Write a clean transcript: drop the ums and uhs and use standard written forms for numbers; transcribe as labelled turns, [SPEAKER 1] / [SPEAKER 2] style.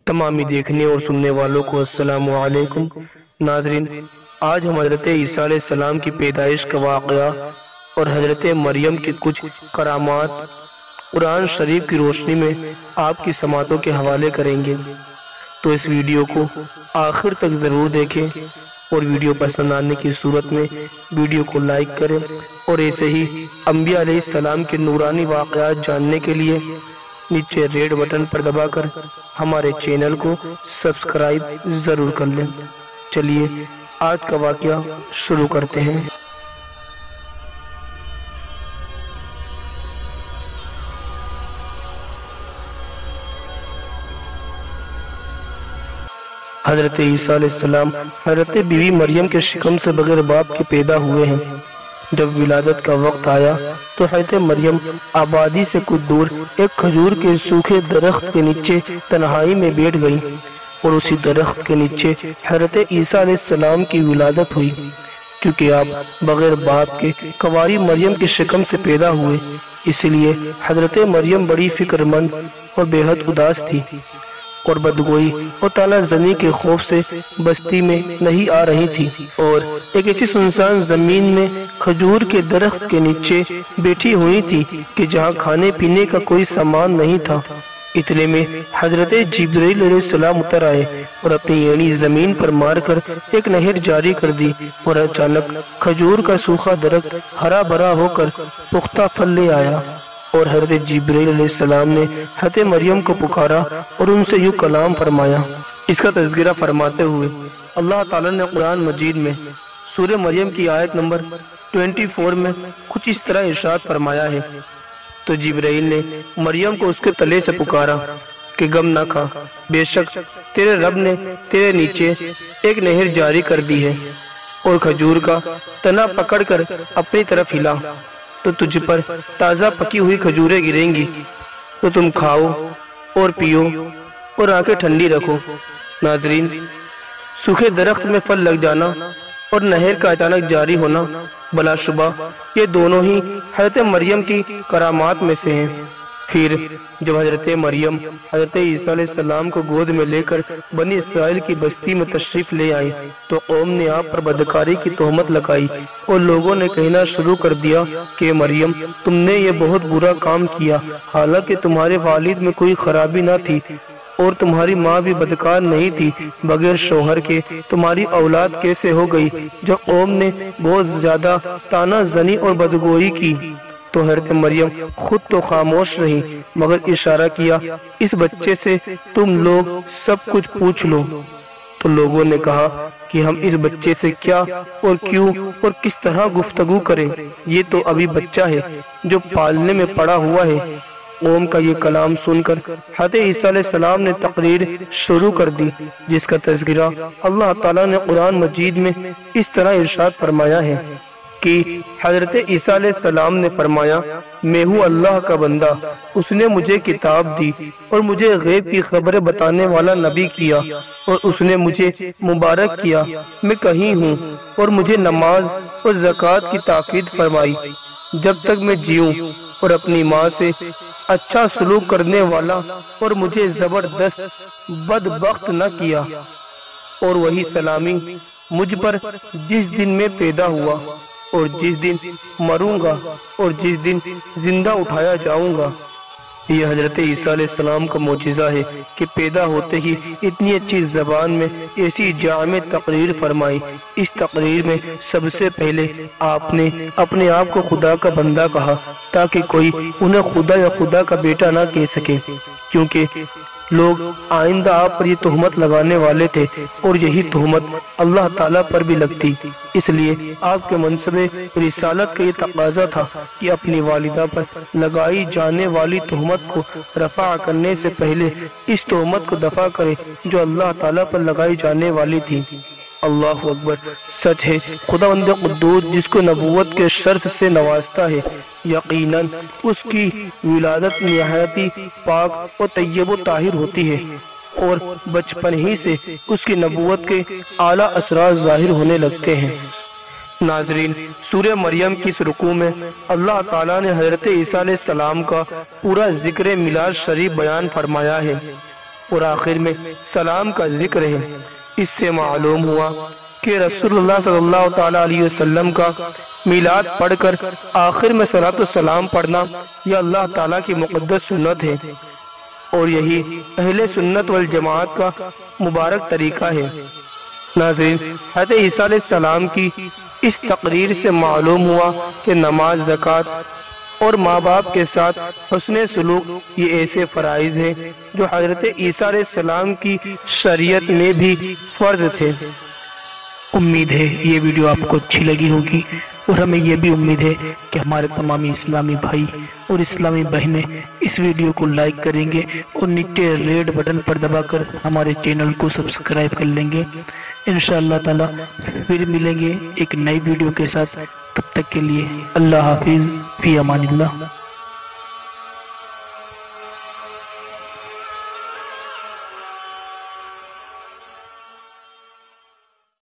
[SPEAKER 1] تمامی دیکھنے اور سننے والوں کو السلام علیکم۔ ناظرین، آج ہم حضرت عیسیٰ علیہ السلام کی پیدائش کا واقعہ اور حضرت مریم کی کچھ کرامات قرآن شریف کی روشنی میں آپ کی سماعتوں کے حوالے کریں گے، تو اس ویڈیو کو آخر تک ضرور دیکھیں اور ویڈیو پسند آنے کی صورت میں ویڈیو کو لائک کریں، اور ایسے ہی انبیاء علیہ السلام کے نورانی واقعات جاننے کے لیے نیچے ریڈ بٹن پر دبا کر ہمارے چینل کو سبسکرائب ضرور کر لیں۔ چلیے آج کا واقعہ شروع کرتے ہیں۔ حضرت عیسیٰ علیہ السلام حضرت بیوی مریم کے شکم سے بغیر باپ کے پیدا ہوئے ہیں۔ جب ولادت کا وقت آیا تو حضرت مریم آبادی سے کچھ دور ایک کھجور کے سوکھے درخت کے نیچے تنہائی میں بیٹھ گئی، اور اسی درخت کے نیچے حضرت عیسیٰ علیہ السلام کی ولادت ہوئی۔ کیونکہ آپ بغیر باپ کے کنواری مریم کے شکم سے پیدا ہوئے، اس لیے حضرت مریم بڑی فکر مند اور بے حد اداس تھی، اور بدگوئی اور طعنہ زنی کے خوف سے بستی میں نہیں آ رہی تھی، اور ایک ایسی سنسان زمین میں کھجور کے درخت کے نیچے بیٹھی ہوئی تھی کہ جہاں کھانے پینے کا کوئی سامان نہیں تھا۔ اتنے میں حضرت جبرائیل علیہ السلام اتر آئے اور اپنی اینی زمین پر مار کر ایک نہر جاری کر دی، اور اچانک کھجور کا سوکھا درخت ہرا بھرا ہو کر پختہ پھل لے آیا، اور حضرت جبرائیل علیہ السلام نے حضرت مریم کو پکارا اور ان سے یوں کلام فرمایا۔ اس کا تذکرہ فرماتے ہوئے اللہ تعالیٰ نے قرآن مجید میں سورہ مریم کی آیت نمبر 24 میں کچھ اس طرح ارشاد فرمایا ہے: تو جبرائیل نے مریم کو اس کے تلے سے پکارا کہ غم نہ کھا، بے شک تیرے رب نے تیرے نیچے ایک نہر جاری کر دی ہے، اور کھجور کا تنا پکڑ کر اپنی طرف ہلا تو تجھ پر تازہ پکی ہوئی کھجوریں گریں گی، تو تم کھاؤ اور پیو اور آنکھیں ٹھنڈی رکھو۔ ناظرین، سوکھے درخت میں پھل لگ جانا اور نہر کا اچانک جاری ہونا بلا شبہ یہ دونوں ہی حضرت مریم کی کرامات میں سے ہیں۔ پھر جب حضرت مریم حضرت عیسیٰ علیہ السلام کو گود میں لے کر بنی اسرائیل کی بستی میں تشریف لے آئی تو قوم نے آپ پر بدکاری کی تہمت لگائی، اور لوگوں نے کہنا شروع کر دیا کہ مریم، تم نے یہ بہت برا کام کیا، حالانکہ تمہارے والد میں کوئی خرابی نہ تھی، اور تمہاری ماں بھی بدکار نہیں تھی، بغیر شوہر کے تمہاری اولاد کیسے ہو گئی؟ جب قوم نے بہت زیادہ طعنہ زنی اور بدگوئی کی تو حضرت مریم خود تو خاموش رہی، مگر اشارہ کیا، اس بچے سے تم لوگ سب کچھ پوچھ لو۔ تو لوگوں نے کہا کہ ہم اس بچے سے کیا اور کیوں اور کس طرح گفتگو کریں، یہ تو ابھی بچہ ہے جو پالنے میں پڑا ہوا ہے۔ قوم کا یہ کلام سن کر حضرت عیسیٰ علیہ السلام نے تقریر شروع کر دی، جس کا تذکرہ اللہ تعالیٰ نے قرآن مجید میں اس طرح ارشاد فرمایا ہے کہ حضرت عیسیٰ علیہ السلام نے فرمایا، میں ہوں اللہ کا بندہ، اس نے مجھے کتاب دی اور مجھے غیب کی خبریں بتانے والا نبی کیا، اور اس نے مجھے مبارک کیا، میں کہیں ہوں، اور مجھے نماز اور زکوٰۃ کی تاکید فرمائی جب تک میں جیوں، اور اپنی ماں سے اچھا سلوک کرنے والا، اور مجھے زبردست بدبخت نہ کیا، اور وہی سلامی مجھ پر جس دن میں پیدا ہوا، اور جس دن مروں گا، اور جس دن زندہ اٹھایا جاؤں گا۔ یہ حضرت عیسیٰ علیہ السلام کا معجزہ ہے کہ پیدا ہوتے ہی اتنی اچھی زبان میں ایسی جامع تقریر فرمائی۔ اس تقریر میں سب سے پہلے آپ نے اپنے آپ کو خدا کا بندہ کہا، تاکہ کوئی انہیں خدا یا خدا کا بیٹا نہ کہہ سکے، کیونکہ لوگ آئندہ آپ پر یہ تہمت لگانے والے تھے، اور یہی تہمت اللہ تعالیٰ پر بھی لگتی۔ اس لیے آپ کے منصب رسالت کا یہ تقاضا تھا کہ اپنی والدہ پر لگائی جانے والی تہمت کو رفع کرنے سے پہلے اس تہمت کو دفع کرے جو اللہ تعالیٰ پر لگائی جانے والی تھی۔ اللہ اکبر! سچ ہے، خداوند قدوس جس کو نبوت کے شرف سے نوازتا ہے، یقیناً اس کی ولادت نہایتی پاک و طیب و طاہر ہوتی ہے، اور بچپن ہی سے اس کی نبوت کے اعلیٰ اثرات ظاہر ہونے لگتے ہیں۔ ناظرین، سورہ مریم کی اس رکوع میں اللہ تعالیٰ نے حضرت عیسیٰ علیہ السلام کا پورا ذکر میلاد شریف بیان فرمایا ہے۔ اور آخر میں سلام کا ذکر ہے۔ اس سے معلوم ہوا کہ رسول اللہ صلی اللہ تعالیٰ علیہ وسلم کا میلاد پڑھ کر آخر میں صلاۃ السلام پڑھنا یہ اللہ تعالیٰ کی مقدس سنت ہے، اور یہی اہل سنت والجماعت کا مبارک طریقہ ہے۔ ناظرین، حضرت عیسیٰ علیہ السلام کی اس تقریر سے معلوم ہوا کہ نماز، زکوٰۃ اور ماں باپ کے ساتھ حسن سلوک یہ ایسے فرائض ہیں جو حضرت عیسیٰ علیہ السلام کی شریعت میں بھی فرض تھے۔
[SPEAKER 2] امید ہے یہ ویڈیو آپ کو اچھی لگی ہوگی، اور ہمیں یہ بھی امید ہے کہ ہمارے تمامی اسلامی بھائی اور اسلامی بہنیں اس ویڈیو کو لائک کریں گے اور نیچے ریڈ بٹن پر دبا کر ہمارے چینل کو سبسکرائب کر لیں گے۔ انشاءاللہ تعالی پھر ملیں گے ایک نئی ویڈیو کے ساتھ، تب تک کے لیے اللہ حافظ، فی امان اللہ۔